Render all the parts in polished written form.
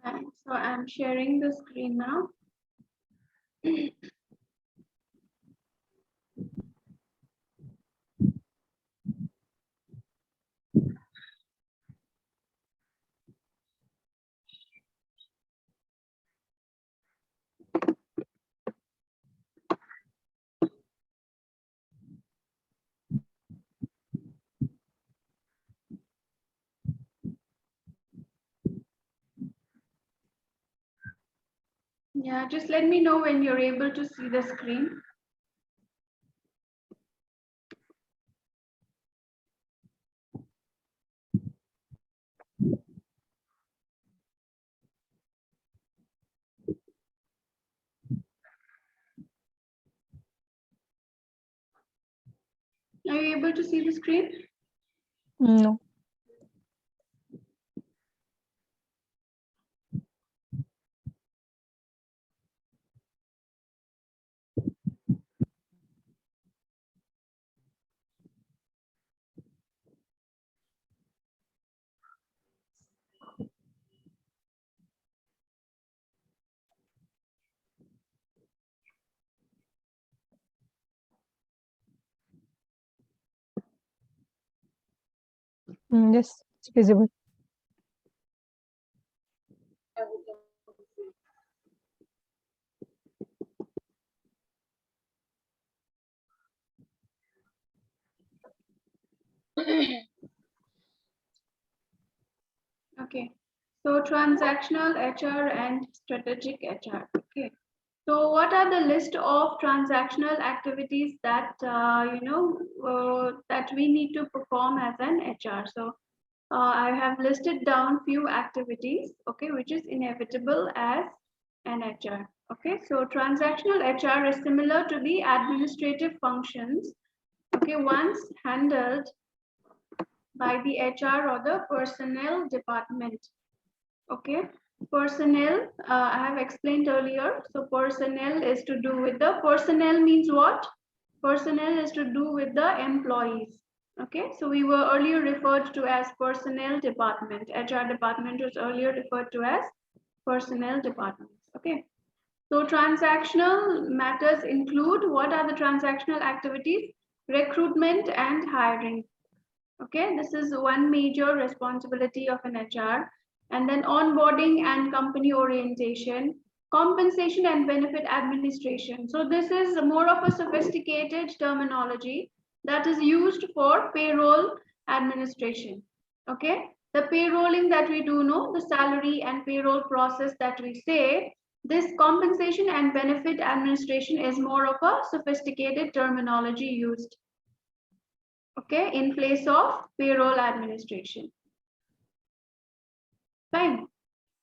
And so I'm sharing the screen now. Yeah, just let me know when you're able to see the screen. Are you able to see the screen? No. Yes, it's visible. Okay. So transactional HR and strategic HR. Okay. So what are the list of transactional activities that that we need to perform as an HR? So I have listed down few activities, okay, which is inevitable as an HR. Okay, so transactional HR is similar to the administrative functions, okay, once handled by the HR or the personnel department. Okay, personnel, I have explained earlier. So personnel is to do with the, personnel means what? Personnel is to do with the employees. Okay, so we were earlier referred to as personnel department. HR department was earlier referred to as personnel departments. Okay, so transactional matters include, what are the transactional activities? Recruitment and hiring. Okay, this is one major responsibility of an HR. And then onboarding and company orientation, compensation and benefit administration. So this is more of a sophisticated terminology that is used for payroll administration. Okay, the payrolling that we do know, the salary and payroll process that we say, this compensation and benefit administration is more of a sophisticated terminology used, okay, in place of payroll administration. Fine.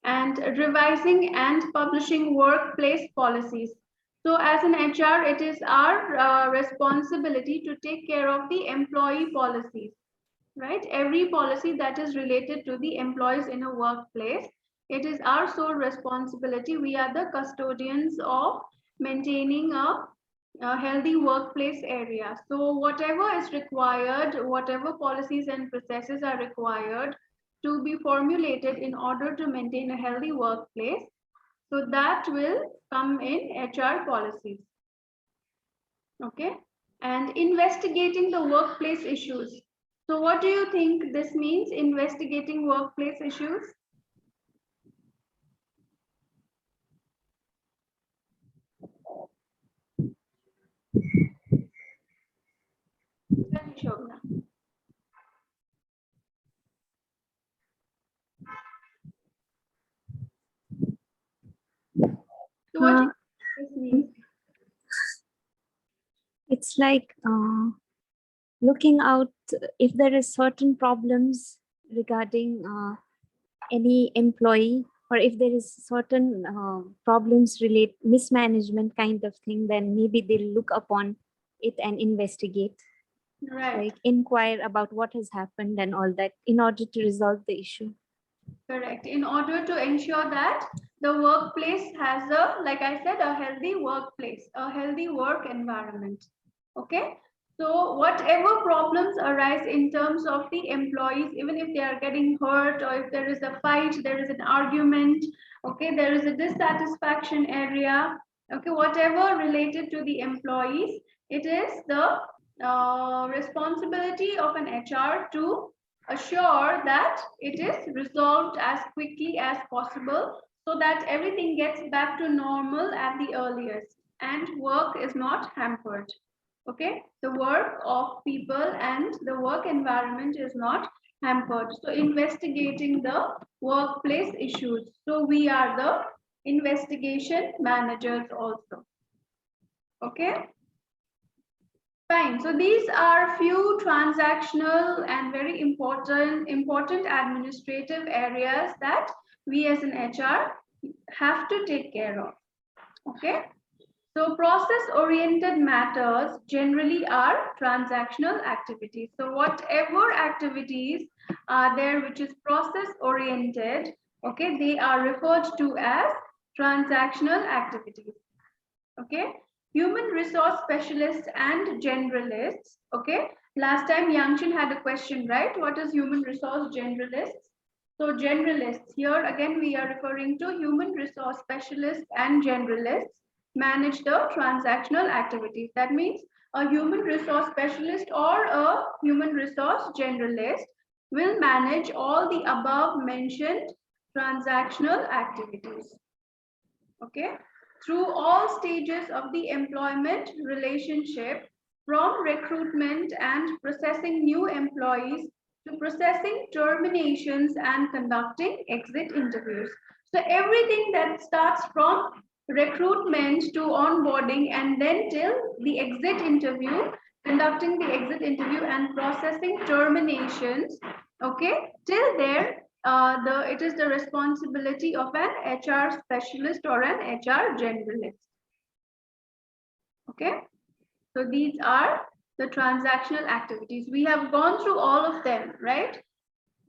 And revising and publishing workplace policies. So as an HR, it is our responsibility to take care of the employee policies, right? Every policy that is related to the employees in a workplace, it is our sole responsibility. We are the custodians of maintaining a healthy workplace area. So whatever is required, whatever policies and processes are required to be formulated in order to maintain a healthy workplace, so that will come in HR policies. Okay, and investigating the workplace issues. So what do you think this means, investigating workplace issues? Shobna. So what do you think this means? It's like looking out if there is certain problems regarding any employee, or if there is certain problems relate mismanagement kind of thing, then maybe they'll look upon it and investigate, Right. like inquire about what has happened and all that in order to resolve the issue. Correct. In order to ensure that the workplace has a, like I said, a healthy workplace, a healthy work environment. Okay. So whatever problems arise in terms of the employees, even if they are getting hurt or if there is a fight, there is an argument, okay, there is a dissatisfaction area, okay, whatever related to the employees, it is the responsibility of an HR to assure that it is resolved as quickly as possible so that everything gets back to normal at the earliest and work is not hampered. Okay, the work of people and the work environment is not hampered. So investigating the workplace issues. So we are the investigation managers also. Okay, fine. So these are few transactional and very important administrative areas that we as an HR have to take care of. Okay. So process-oriented matters generally are transactional activities. So whatever activities are there which is process-oriented, okay, they are referred to as transactional activities. Okay, human resource specialists and generalists. Okay, last time Yangshin had a question, right? What is human resource generalists? So generalists, here again we are referring to human resource specialists and generalists manage the transactional activities. That means a human resource specialist or a human resource generalist will manage all the above mentioned transactional activities. Okay, through all stages of the employment relationship, from recruitment and processing new employees to processing terminations and conducting exit interviews. So everything that starts from recruitment to onboarding and then till the exit interview, conducting the exit interview and processing terminations, okay, till there it is the responsibility of an HR specialist or an HR generalist. Okay, so these are the transactional activities. We have gone through all of them, right?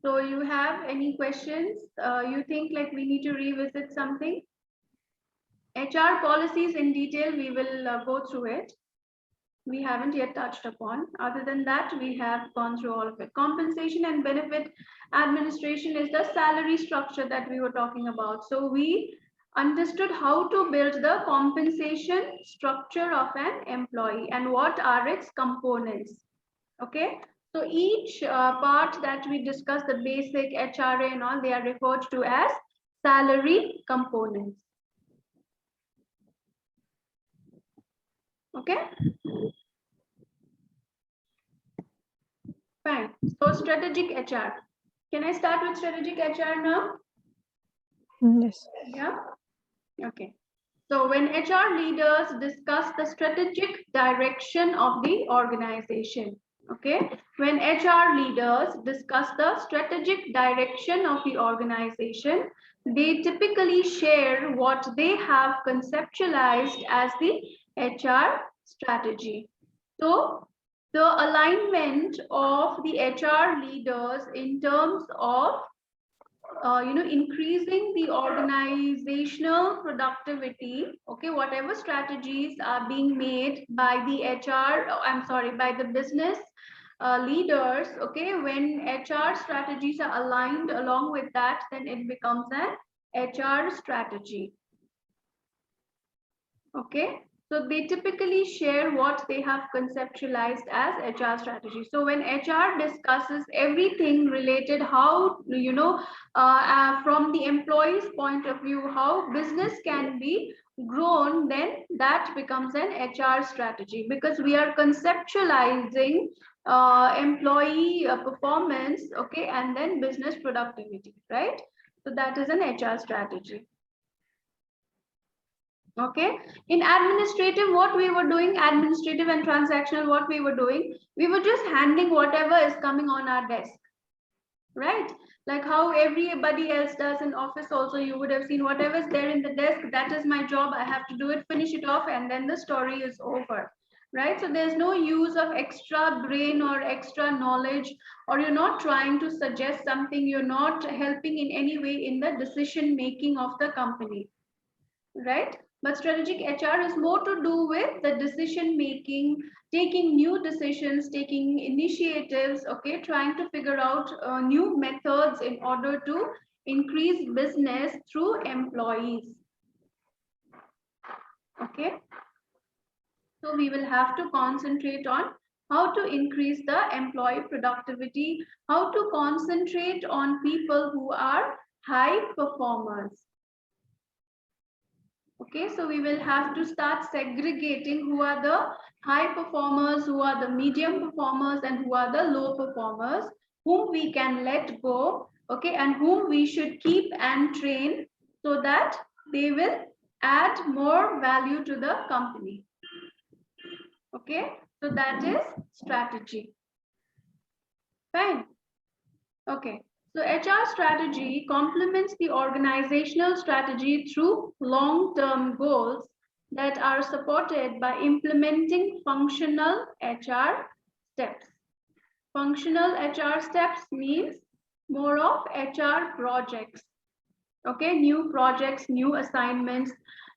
So you have any questions? You think like we need to revisit something? HR policies in detail, we will go through it. We haven't yet touched upon. Other than that, we have gone through all of it. Compensation and benefit administration is the salary structure that we were talking about. So we understood how to build the compensation structure of an employee and what are its components. Okay, so each part that we discussed, the basic HRA and all, they are referred to as salary components. Okay, fine. So strategic HR. Can I start with strategic HR now? Yes. Yeah. Okay. So when HR leaders discuss the strategic direction of the organization, okay, when HR leaders discuss the strategic direction of the organization, they typically share what they have conceptualized as the HR strategy. So the alignment of the HR leaders in terms of increasing the organizational productivity, okay, whatever strategies are being made by the by the business leaders, okay, when HR strategies are aligned along with that, then it becomes an HR strategy. Okay, so they typically share what they have conceptualized as HR strategy. So when HR discusses everything related, how, from the employee's point of view, how business can be grown, then that becomes an HR strategy, because we are conceptualizing employee performance, okay, and then business productivity, right? So that is an HR strategy. Okay, in administrative, what we were doing, administrative and transactional, what we were doing, we were just handling whatever is coming on our desk, right? Like how everybody else does in office also, you would have seen whatever is there in the desk, that is my job, I have to do it, finish it off, and then the story is over, right? So there's no use of extra brain or extra knowledge, or you're not trying to suggest something, you're not helping in any way in the decision making of the company, right? But strategic HR is more to do with the decision making, taking new decisions, taking initiatives, okay, trying to figure out new methods in order to increase business through employees. Okay. So we will have to concentrate on how to increase the employee productivity, how to concentrate on people who are high performers. Okay, so we will have to start segregating who are the high performers, who are the medium performers, and who are the low performers, whom we can let go, okay, and whom we should keep and train so that they will add more value to the company. Okay, so that is strategy. Fine. Okay, so HR strategy complements the organizational strategy through long-term goals that are supported by implementing functional HR steps. Functional HR steps means more of HR projects. Okay, new projects, new assignments,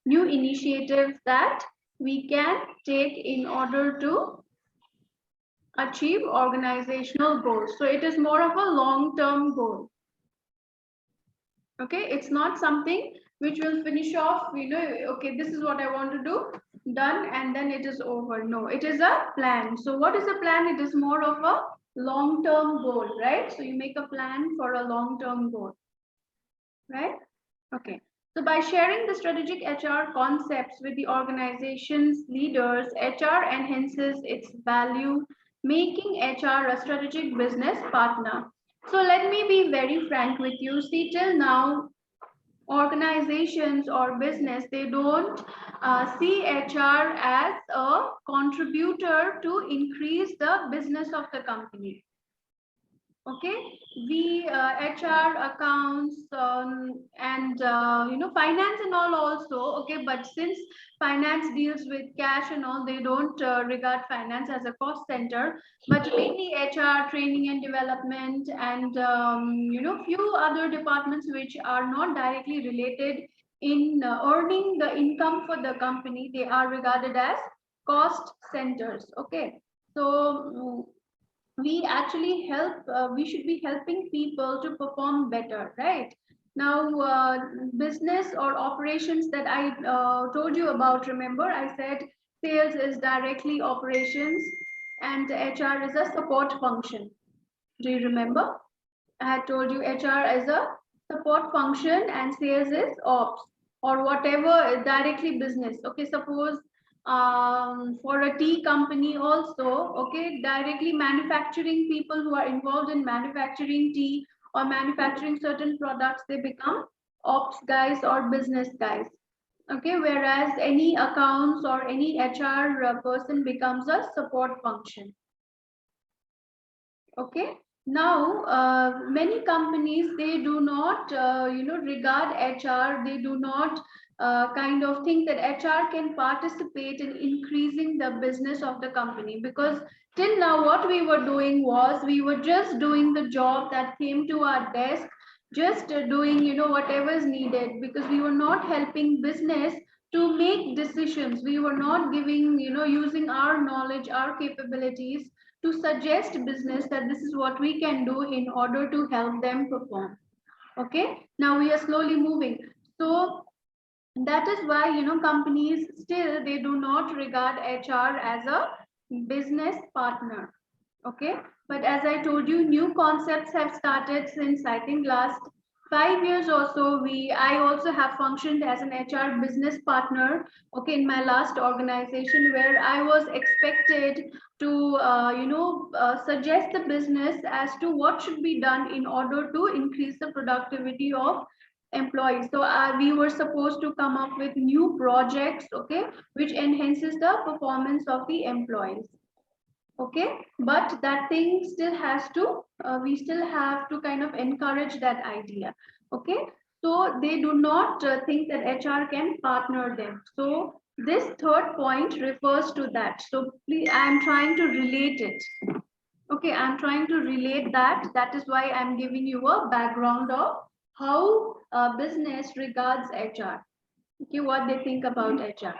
new initiatives that we can take in order to achieve organizational goals. So it is more of a long-term goal. Okay, it's not something which will finish off, okay, this is what I want to do, done, and then it is over. No, it is a plan. So what is a plan? It is more of a long-term goal, right? So you make a plan for a long-term goal, right? Okay. So by sharing the strategic HR concepts with the organization's leaders, HR enhances its value, making HR a strategic business partner. So let me be very frank with you. See, till now, organizations or business, they don't see HR as a contributor to increase the business of the company. Okay, we HR accounts and finance and all also, okay, but since finance deals with cash and all, they don't regard finance as a cost center, but mainly HR, training and development, and few other departments which are not directly related in earning the income for the company, they are regarded as cost centers. Okay, so we actually help, we should be helping people to perform better, right? Now, business or operations that I told you about, remember, I said sales is directly operations and HR is a support function. Do you remember? I had told you HR is a support function and sales is ops or whatever directly business. Okay, suppose for a tea company also, okay, directly manufacturing people who are involved in manufacturing tea or manufacturing certain products, they become ops guys or business guys. Okay, whereas any accounts or any HR person becomes a support function. Okay, now many companies, they do not regard HR, they do not kind of think that HR can participate in increasing the business of the company, because till now what we were doing was we were just doing the job that came to our desk, just doing whatever is needed, because we were not helping business to make decisions. We were not giving using our knowledge, our capabilities to suggest business that this is what we can do in order to help them perform. Okay, now we are slowly moving. So that is why companies still, they do not regard HR as a business partner. Okay, but as I told you, new concepts have started since I think last 5 years or so. I also have functioned as an HR business partner, okay, in my last organization, where I was expected to suggest the business as to what should be done in order to increase the productivity of employees. So we were supposed to come up with new projects, okay, which enhances the performance of the employees. Okay, but that thing still has to we still have to kind of encourage that idea. Okay, so they do not think that HR can partner them. So this third point refers to that. So please, I'm trying to relate it. Okay, I'm trying to relate that. That is why I'm giving you a background of how business regards HR. Okay, what they think about HR.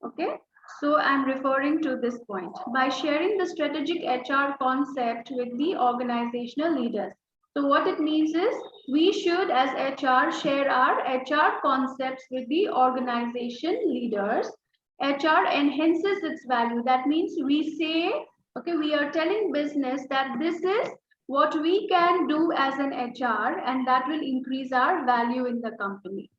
Okay, so I'm referring to this point by sharing the strategic HR concept with the organizational leaders. So what it means is we should, as HR, share our HR concepts with the organization leaders. HR enhances its value. That means we say, okay, we are telling business that this is what we can do as an HR, and that will increase our value in the company.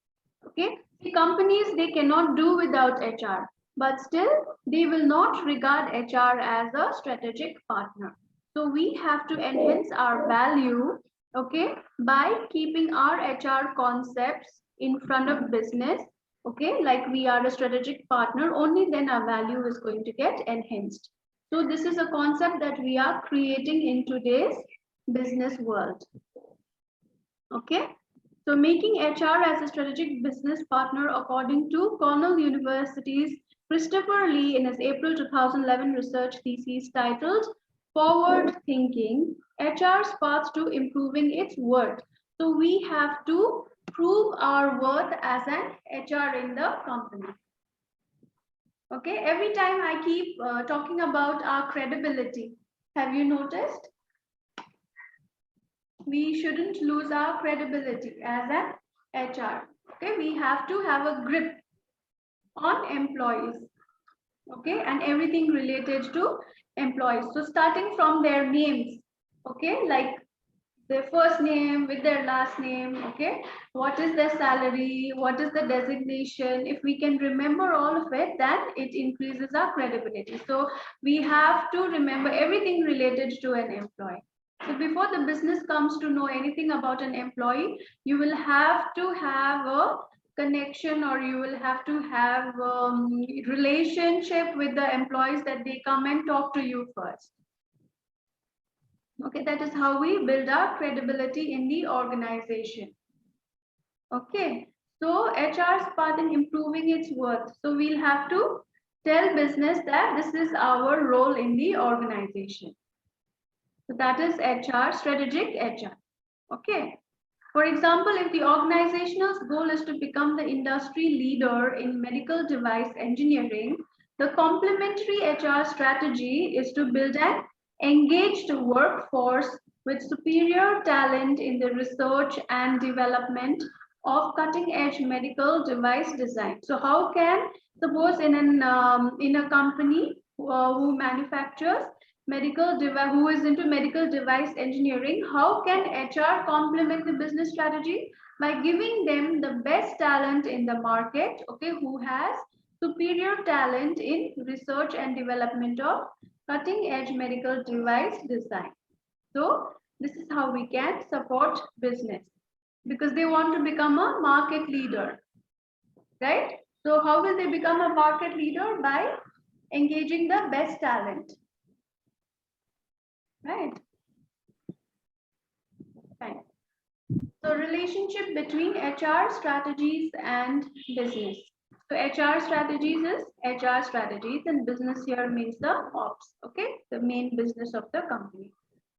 Okay, the companies, they cannot do without HR, but still they will not regard HR as a strategic partner. So we have to enhance our value, okay, by keeping our HR concepts in front of business. Okay, like we are a strategic partner, only then our value is going to get enhanced. So this is a concept that we are creating in today's business world. Okay. So making HR as a strategic business partner, according to Cornell University's Christopher Lee in his April 2011 research thesis titled Forward Thinking, HR's Path to Improving Its Worth. So we have to prove our worth as an HR in the company. Okay, every time I keep talking about our credibility, have you noticed? We shouldn't lose our credibility as an HR. Okay, we have to have a grip on employees. Okay, and everything related to employees. So starting from their names, okay, like their first name with their last name, okay, what is their salary, what is the designation. If we can remember all of it, then it increases our credibility. So we have to remember everything related to an employee. So before the business comes to know anything about an employee, you will have to have a connection, or you will have to have relationship with the employees, that they come and talk to you first. Okay, that is how we build our credibility in the organization. Okay, so HR's part in improving its worth. So we'll have to tell business that this is our role in the organization. So that is HR, strategic HR. Okay. For example, if the organization's goal is to become the industry leader in medical device engineering, the complementary HR strategy is to build an engaged workforce with superior talent in the research and development of cutting-edge medical device design. So how can, suppose in a company who manufactures medical device, who is into medical device engineering, how can HR complement the business strategy? By giving them the best talent in the market, okay, who has superior talent in research and development of cutting edge medical device design. So this is how we can support business, because they want to become a market leader, right? So how will they become a market leader? By engaging the best talent. Right. Fine. So relationship between HR strategies and business. So HR strategies is HR strategies, and business here means the ops, okay? The main business of the company.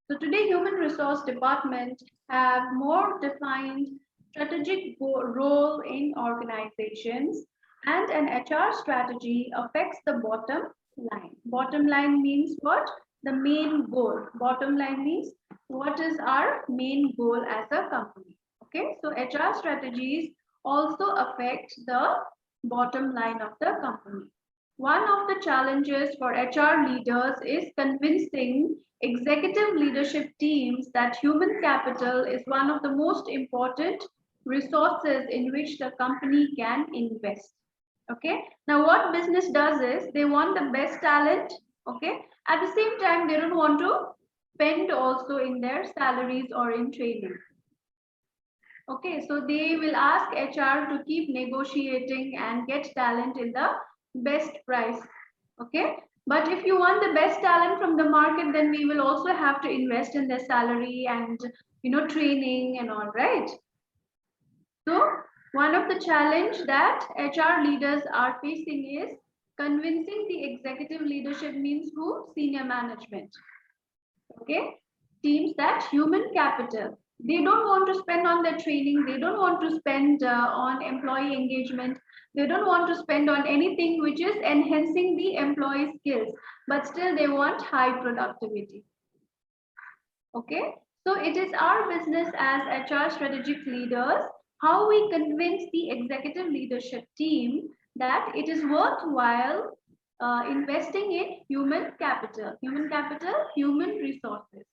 So today human resource department have more defined strategic role in organizations, and an HR strategy affects the bottom line. Bottom line means what? The main goal. Bottom line means what is our main goal as a company. Okay, so HR strategies also affect the bottom line of the company. One of the challenges for HR leaders is convincing executive leadership teams that human capital is one of the most important resources in which the company can invest. Okay, now what business does is they want the best talent. Okay, at the same time, they don't want to spend also in their salaries or in training. Okay, so they will ask HR to keep negotiating and get talent in the best price. Okay, but if you want the best talent from the market, then we will also have to invest in their salary and training and all, right? So one of the challenge that HR leaders are facing is convincing the executive leadership, means who? Senior management. Okay, teams that human capital. They don't want to spend on their training. They don't want to spend on employee engagement. They don't want to spend on anything which is enhancing the employee skills, but still they want high productivity. Okay, so it is our business as HR strategic leaders how we convince the executive leadership team that it is worthwhile investing in human capital. Human capital, human resources.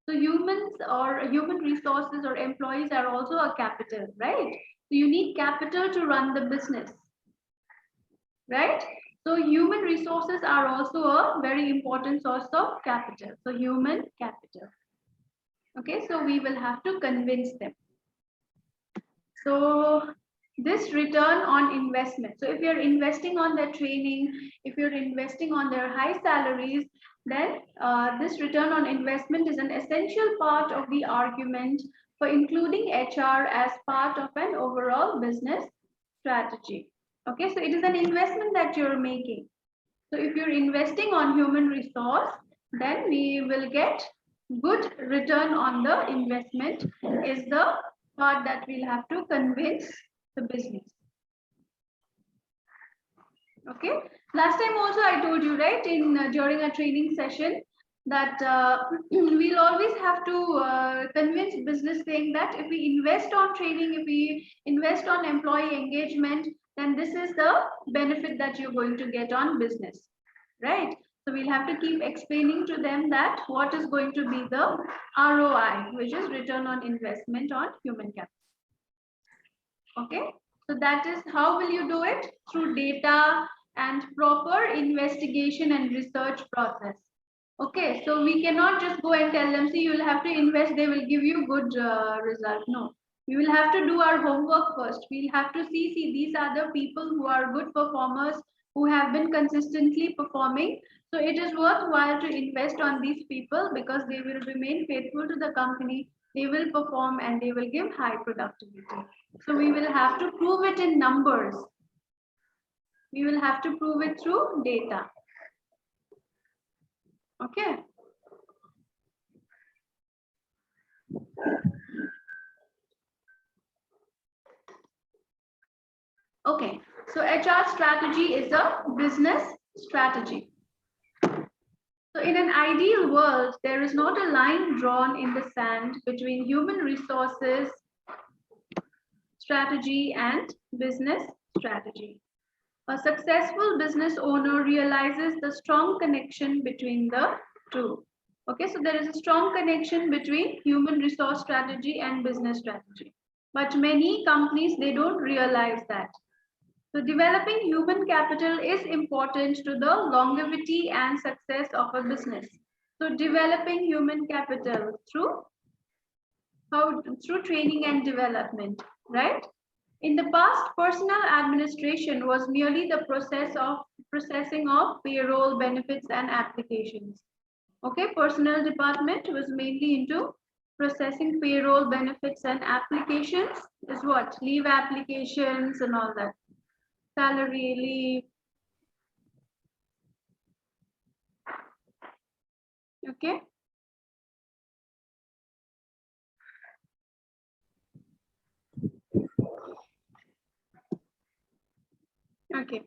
So humans or human resources or employees are also a capital, right? So you need capital to run the business, right? So human resources are also a very important source of capital. So human capital. Okay, so we will have to convince them. So this return on investment. So if you're investing on their training, if you're investing on their high salaries, then this return on investment is an essential part of the argument for including HR as part of an overall business strategy. Okay, so it is an investment that you're making. So if you're investing on human resource, then we will get good return on the investment is the part that we'll have to convince the business. Okay. Last time also I told you, right, in during a training session that we'll always have to convince business saying that if we invest on training, if we invest on employee engagement, then this is the benefit that you're going to get on business, right? So we'll have to keep explaining to them that what is going to be the ROI, which is return on investment on human capital. Okay, so that is how will you do it? Through data and proper investigation and research process. Okay, so we cannot just go and tell them, see, you will have to invest, they will give you good result. No, we will have to do our homework first. We'll have to see these are the people who are good performers, who have been consistently performing. So it is worthwhile to invest on these people because they will remain faithful to the company, they will perform and they will give high productivity. So we will have to prove it in numbers. We will have to prove it through data. Okay. Okay, so HR strategy is a business strategy. So in an ideal world, there is not a line drawn in the sand between human resources strategy and business strategy. A successful business owner realizes the strong connection between the two. Okay, so there is a strong connection between human resource strategy and business strategy. But many companies, they don't realize that. So developing human capital is important to the longevity and success of a business. So developing human capital through training and development, right? In the past, personnel administration was merely the processing of payroll, benefits, and applications. Okay, personnel department was mainly into processing payroll, benefits, and applications. Is what? Leave applications and all that. Salary, leave. Okay. Okay.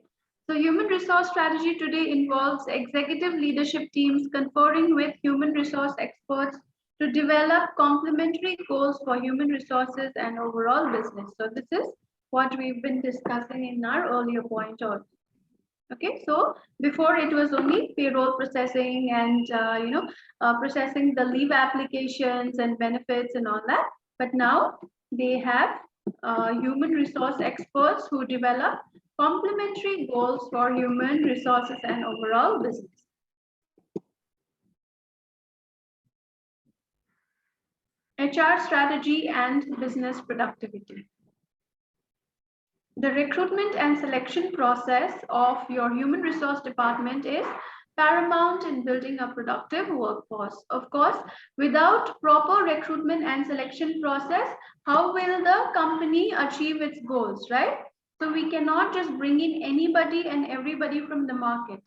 So human resource strategy today involves executive leadership teams conferring with human resource experts to develop complementary goals for human resources and overall business. So this is what we've been discussing in our earlier point also. Okay, so before it was only payroll processing and processing the leave applications and benefits and all that, but now they have human resource experts who develop complementary goals for human resources and overall business. HR strategy and business productivity. The recruitment and selection process of your human resource department is paramount in building a productive workforce. Of course, without proper recruitment and selection process, how will the company achieve its goals, right? So we cannot just bring in anybody and everybody from the market.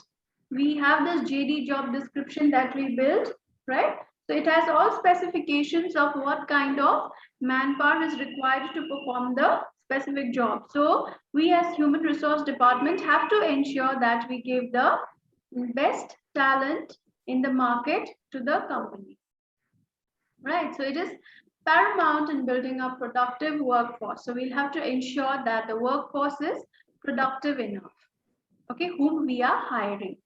We have this JD job description that we built, right? So it has all specifications of what kind of manpower is required to perform the specific job. So we as human resource department have to ensure that we give the best talent in the market to the company. Right, so it is paramount in building a productive workforce. So we'll have to ensure that the workforce is productive enough, okay, whom we are hiring.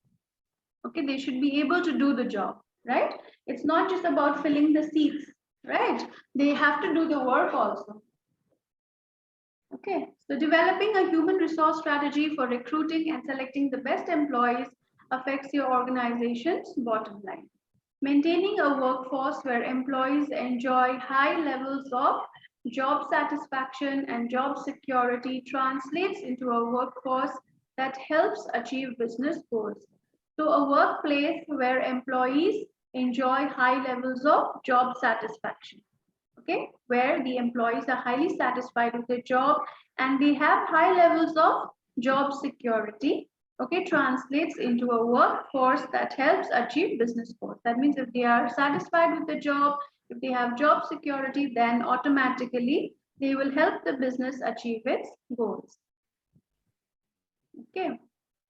Okay, they should be able to do the job, right? It's not just about filling the seats, right? They have to do the work also. Okay, so developing a human resource strategy for recruiting and selecting the best employees affects your organization's bottom line. Maintaining a workforce where employees enjoy high levels of job satisfaction and job security translates into a workforce that helps achieve business goals. So a workplace where employees enjoy high levels of job satisfaction, okay, where the employees are highly satisfied with their job and they have high levels of job security, okay, translates into a workforce that helps achieve business goals. That means if they are satisfied with the job, if they have job security, then automatically they will help the business achieve its goals. Okay.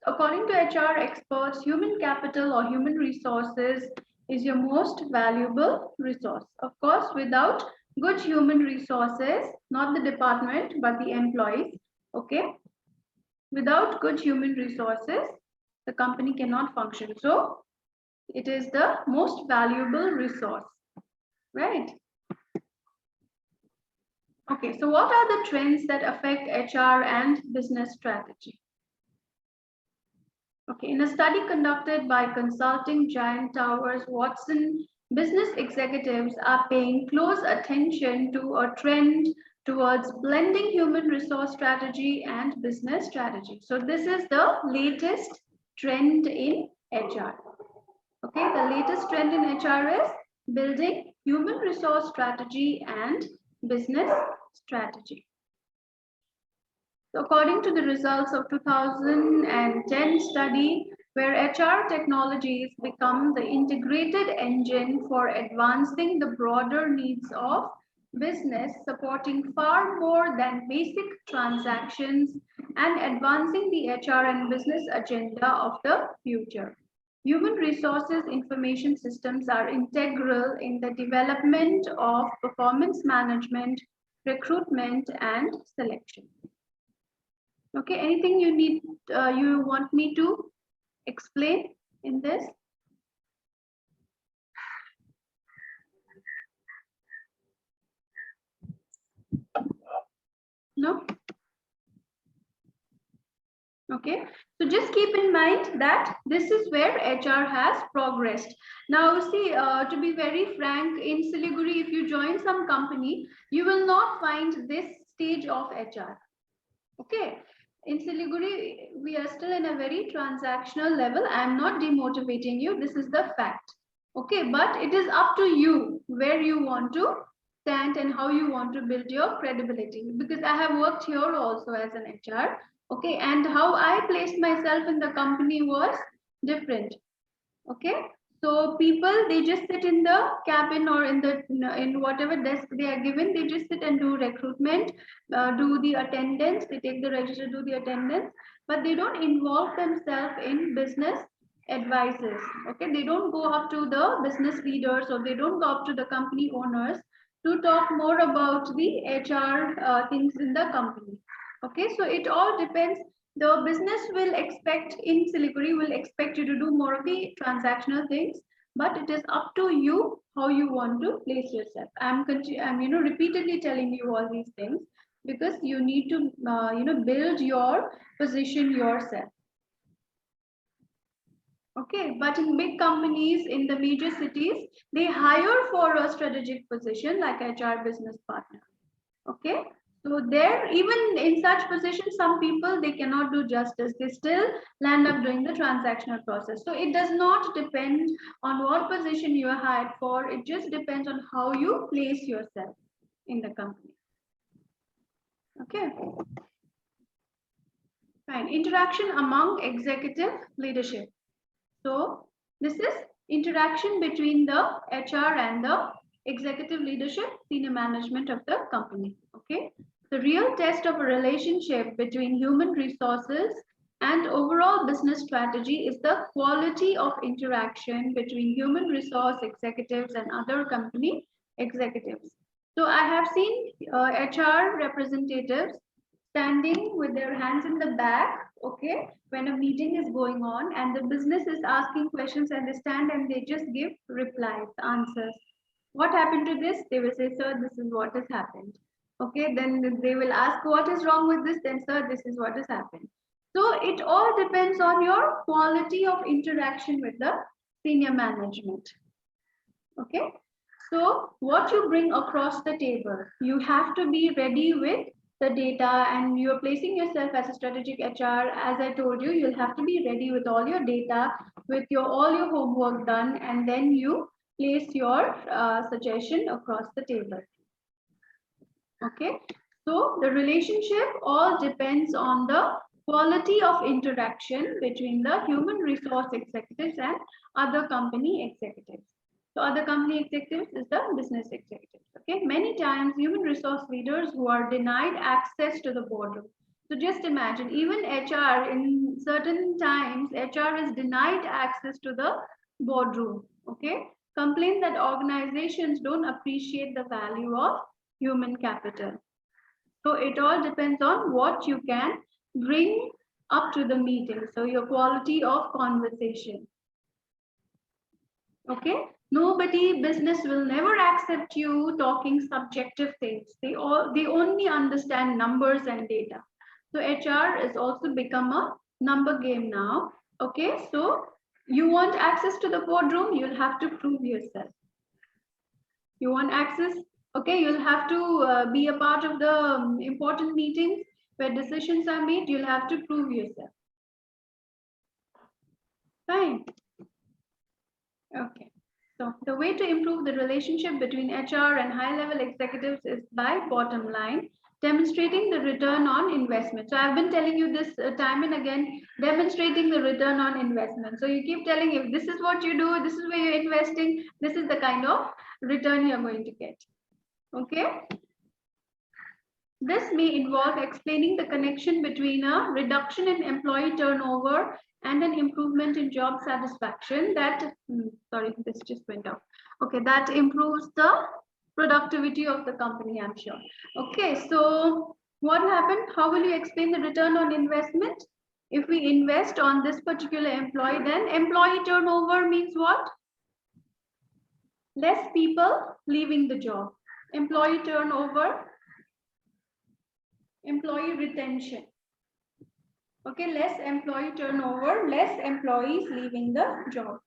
According to HR experts, human capital or human resources is your most valuable resource. Of course, without good human resources, not the department, but the employees, okay? Without good human resources, the company cannot function. So it is the most valuable resource, right? Okay, so what are the trends that affect HR and business strategy? Okay, in a study conducted by consulting giant Towers Watson, business executives are paying close attention to a trend towards blending human resource strategy and business strategy. So this is the latest trend in HR. Okay, the latest trend in HR is building human resource strategy and business strategy. So according to the results of 2010 study, where HR technologies become the integrated engine for advancing the broader needs of business, supporting far more than basic transactions and advancing the HR and business agenda of the future. Human resources information systems are integral in the development of performance management, recruitment, and selection. Okay, anything you need, you want me to explain in this? No? Okay, so just keep in mind that this is where HR has progressed. Now, see, to be very frank, in Siliguri, if you join some company, you will not find this stage of HR. Okay, in Siliguri, we are still in a very transactional level. I am not demotivating you. This is the fact. Okay, but it is up to you where you want to stand and how you want to build your credibility. Because I have worked here also as an HR. Okay, and how I placed myself in the company was different. Okay, so people, they just sit in the cabin or in whatever desk they are given, they just sit and do recruitment, do the attendance, they take the register, do the attendance, but they don't involve themselves in business advices. Okay, they don't go up to the business leaders or they don't go up to the company owners to talk more about the HR things in the company. Okay, so it all depends. The business will expect in Siliguri will expect you to do more of the transactional things, but it is up to you how you want to place yourself. I'm repeatedly telling you all these things because you need to build your position yourself. Okay, but in big companies in the major cities, they hire for a strategic position like HR business partner. Okay, so there, even in such positions, some people, they cannot do justice. They still land up doing the transactional process. So it does not depend on what position you are hired for. It just depends on how you place yourself in the company. Okay. Fine. Interaction among executive leadership. So this is interaction between the HR and the executive leadership, senior management of the company. Okay. The real test of a relationship between human resources and overall business strategy is the quality of interaction between human resource executives and other company executives. So I have seen HR representatives standing with their hands in the back, okay, when a meeting is going on and the business is asking questions and they stand and they just give replies, answers. What happened to this? They will say, sir, this is what has happened. Okay, then they will ask, what is wrong with this? Then, sir, this is what has happened. So it all depends on your quality of interaction with the senior management. Okay, so what you bring across the table, you have to be ready with the data, and you're placing yourself as a strategic HR. As I told you, you'll have to be ready with all your data, with all your homework done, and then you place your suggestion across the table. Okay, so the relationship all depends on the quality of interaction between the human resource executives and other company executives. So other company executives is the business executives. Okay, many times human resource leaders who are denied access to the boardroom. So just imagine, even HR in certain times, HR is denied access to the boardroom. Okay, complain that organizations don't appreciate the value of human capital. So it all depends on what you can bring up to the meeting. So your quality of conversation. Okay, nobody, business will never accept you talking subjective things. They only understand numbers and data. So HR is also become a number game now. Okay, so you want access to the boardroom, you'll have to prove yourself. You want access, okay, you'll have to be a part of the important meetings where decisions are made. You'll have to prove yourself. Fine. Okay, so the way to improve the relationship between HR and high-level executives is by bottom line, demonstrating the return on investment. So I've been telling you this time and again, demonstrating the return on investment. So you keep telling, if this is what you do, this is where you're investing, this is the kind of return you're going to get. Okay. This may involve explaining the connection between a reduction in employee turnover and an improvement in job satisfaction that, sorry, this just went out. Okay, that improves the productivity of the company, I'm sure. Okay, so what happened? How will you explain the return on investment? If we invest on this particular employee, then employee turnover means what? Less people leaving the job. Employee turnover, employee retention. Okay, less employee turnover, less employees leaving the job.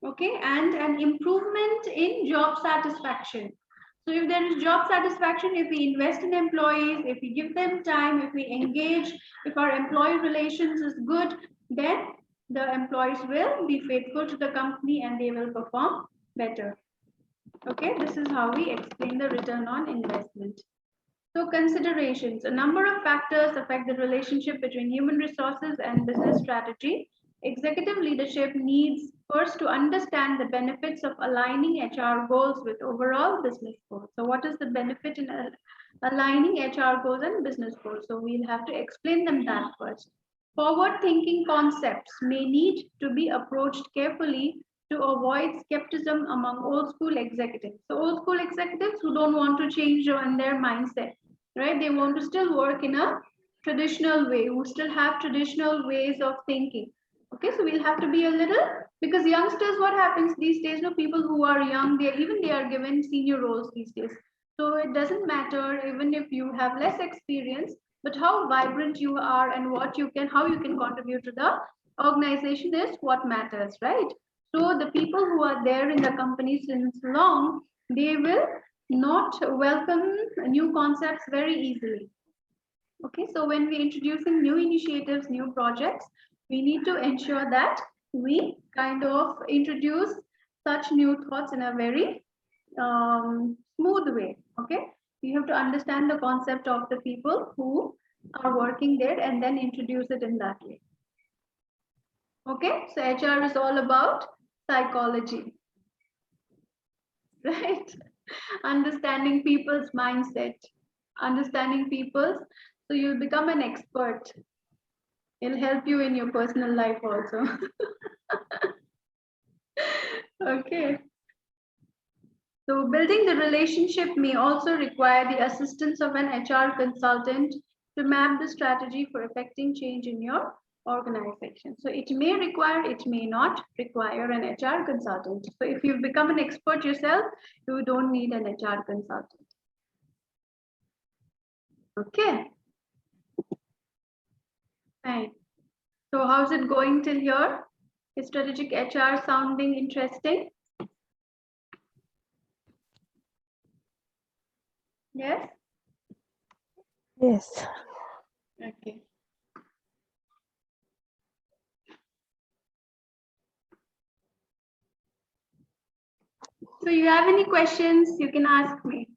Okay, and an improvement in job satisfaction. So if there is job satisfaction, if we invest in employees, if we give them time, if we engage, if our employee relations is good, then the employees will be faithful to the company and they will perform better. Okay, this is how we explain the return on investment. So considerations, a number of factors affect the relationship between human resources and business strategy. Executive leadership needs first to understand the benefits of aligning HR goals with overall business goals. So what is the benefit in aligning HR goals and business goals? So we'll have to explain them that first. Forward-thinking concepts may need to be approached carefully to avoid skepticism among old school executives. So old school executives who don't want to change in their mindset, right? They want to still work in a traditional way, who still have traditional ways of thinking. Okay, so we'll have to be a little, because youngsters, what happens these days, no, people who are young, they are given senior roles these days. So it doesn't matter even if you have less experience, but how vibrant you are and how you can contribute to the organization is what matters, right? So the people who are there in the company since long, they will not welcome new concepts very easily. Okay, so when we're introducing new initiatives, new projects, we need to ensure that we kind of introduce such new thoughts in a very smooth way. Okay, you have to understand the concept of the people who are working there and then introduce it in that way. Okay, so HR is all about psychology, right? Understanding people's mindset, understanding people. So you'll become an expert. It'll help you in your personal life also. Okay. So building the relationship may also require the assistance of an HR consultant to map the strategy for affecting change in your organization. So it may require, it may not require an HR consultant. So if you become an expert yourself, you don't need an HR consultant. Okay. Fine. So how's it going till here? Is strategic HR sounding interesting? Yes? Yes. Okay. So you have any questions, you can ask me.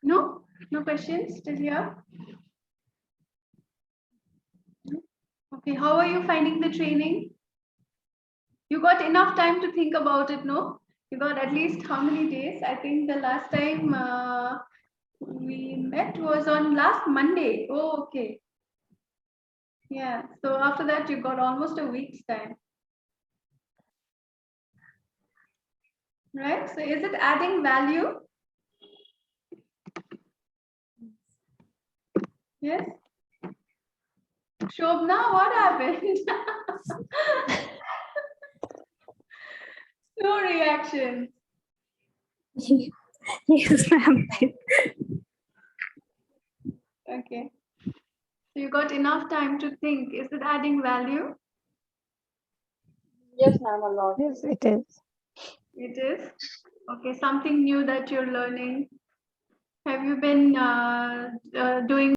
No? No questions till here? Okay, how are you finding the training? You got enough time to think about it, no? You got at least how many days? I think the last time we met was on last Monday. Oh, okay. Yeah, so after that you got almost a week's time. Right? So is it adding value? Yes? Shobna, what happened? No reaction. Yes, ma'am. Okay. So you got enough time to think. Is it adding value? Yes, ma'am, a lot. Yes, it is. It is. Okay, something new that you're learning. Have you been doing